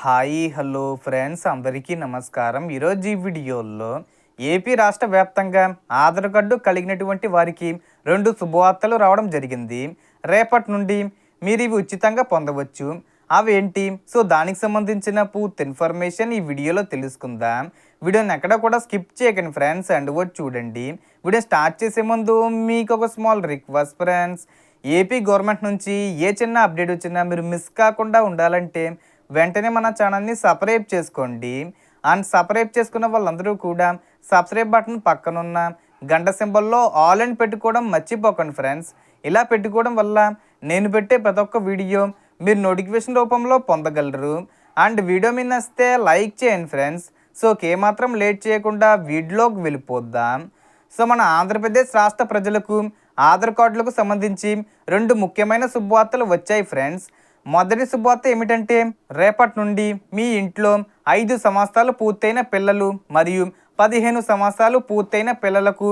Hi hello friends అందరికీ నమస్కారం. ఈరోజు ఈ వీడియోలో ఏపీ రాష్ట్ర వ్యాప్తంగా ఆధార్ కార్డు కలిగినటువంటి వారికి 2 శుభవార్తలు రావడం జరిగింది. రేపటి నుండి మీరు ఇవి ఉచితంగా పొందవచ్చు. అవేంటి? సో దానికి సంబంధించిన పూర్తి ఇన్ఫర్మేషన్ ఈ వీడియోలో తెలుసుకుందాం. వీడియోని ఎక్కడ కూడా స్కిప్ చేయకండి ఫ్రెండ్స్, అండ్ వచ్చి చూడండి. వీడియో స్టార్ట్ చేసే ముందు మీకు ఒక small request friends, AP government నుంచి ఏ చిన్న అప్డేట్ వచ్చినా మీరు మిస్ కాకుండా ఉండాలంటే వెంటనే మన ఛానల్ని సబ్స్క్రైబ్ చేసుకోండి. అండ్ సబ్స్క్రైబ్ చేసుకున్న వాళ్ళందరూ కూడా సబ్స్క్రైబ్ బటన్ పక్కనున్న గంట సింబల్లో ఆల్ అని పెట్టుకోవడం మర్చిపోకండి ఫ్రెండ్స్. ఇలా పెట్టుకోవడం వల్ల నేను పెట్టే ప్రతి ఒక్క వీడియో మీరు నోటిఫికేషన్ రూపంలో పొందగలరు. అండ్ వీడియో మీద నచ్చితే లైక్ చేయండి ఫ్రెండ్స్. సో ఏమాత్రం లేట్ చేయకుండా వీడియోలోకి వెళ్ళిపోద్దాం. సో మన ఆంధ్రప్రదేశ్ రాష్ట్ర ప్రజలకు ఆధార్ కార్డులకు సంబంధించి 2 ముఖ్యమైన శుభవార్తలు వచ్చాయి ఫ్రెండ్స్. మొదటి శుభవార్త ఏమిటంటే, రేపటి నుండి మీ ఇంట్లో 5 సంవత్సరాలు పూర్తయిన పిల్లలు మరియు 15 సంవత్సరాలు పూర్తయిన పిల్లలకు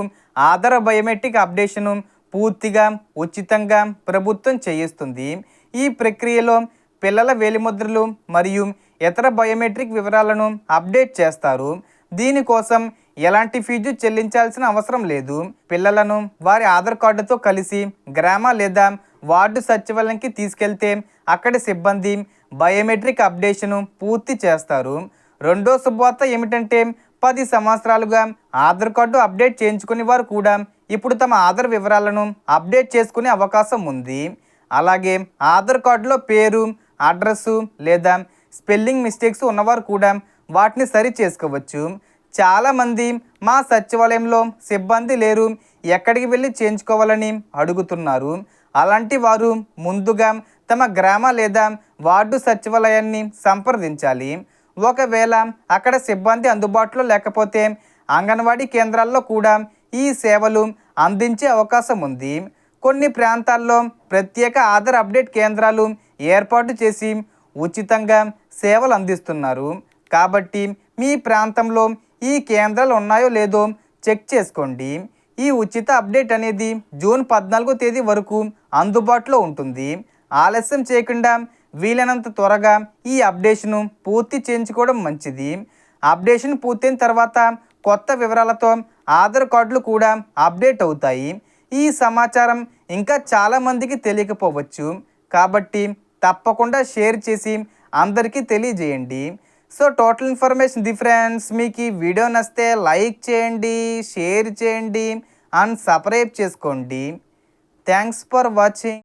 ఆధార్ బయోమెట్రిక్ అప్డేషను పూర్తిగా ఉచితంగా ప్రభుత్వం చేయిస్తుంది. ఈ ప్రక్రియలో పిల్లల వేలిముద్రలు మరియు ఇతర బయోమెట్రిక్ వివరాలను అప్డేట్ చేస్తారు. దీనికోసం ఎలాంటి ఫీజు చెల్లించాల్సిన అవసరం లేదు. పిల్లలను వారి ఆధార్ కార్డుతో కలిసి గ్రామ లేదా వార్డు సచివాలయానికి తీసుకెళ్తే అక్కడి సిబ్బంది బయోమెట్రిక్ అప్డేషను పూర్తి చేస్తారు. రెండో శుభవార్త ఏమిటంటే, 10 సంవత్సరాలుగా ఆధార్ కార్డు అప్డేట్ చేయించుకునే వారు కూడా ఇప్పుడు తమ ఆధార్ వివరాలను అప్డేట్ చేసుకునే అవకాశం ఉంది. అలాగే ఆధార్ కార్డులో పేరు, అడ్రస్సు లేదా స్పెల్లింగ్ మిస్టేక్స్ ఉన్నవారు కూడా వాటిని సరి చేసుకోవచ్చు. చాలామంది మా సచివాలయంలో సిబ్బంది లేరు, ఎక్కడికి వెళ్ళి చేయించుకోవాలని అడుగుతున్నారు. అలాంటి వారు ముందుగా తమ గ్రామ లేదా వార్డు సచివాలయాన్ని సంప్రదించాలి. ఒకవేళ అక్కడ సిబ్బంది అందుబాటులో లేకపోతే అంగన్వాడీ కేంద్రాల్లో కూడా ఈ సేవలు అందించే అవకాశం ఉంది. కొన్ని ప్రాంతాల్లో ప్రత్యేక ఆధార్ అప్డేట్ కేంద్రాలు ఏర్పాటు చేసి ఉచితంగా సేవలు అందిస్తున్నారు. కాబట్టి మీ ప్రాంతంలో ఈ కేంద్రాలు ఉన్నాయో లేదో చెక్ చేసుకోండి. ఈ ఉచిత అప్డేట్ అనేది జూన్ 14వ తేదీ వరకు అందుబాటులో ఉంటుంది. ఆలస్యం చేయకుండా వీలైనంత త్వరగా ఈ అప్డేషను పూర్తి చేయించుకోవడం మంచిది. అప్డేషన్ పూర్తయిన తర్వాత కొత్త వివరాలతో ఆధార్ కార్డులు కూడా అప్డేట్ అవుతాయి. ఈ సమాచారం ఇంకా చాలామందికి తెలియకపోవచ్చు, కాబట్టి తప్పకుండా షేర్ చేసి అందరికీ తెలియజేయండి. So total information friends. మీకు ఈ వీడియో నచ్చితే లైక్ చేయండి, షేర్ చేయండి అండ్ సబ్స్క్రైబ్ చేసుకోండి. Thanks for watching.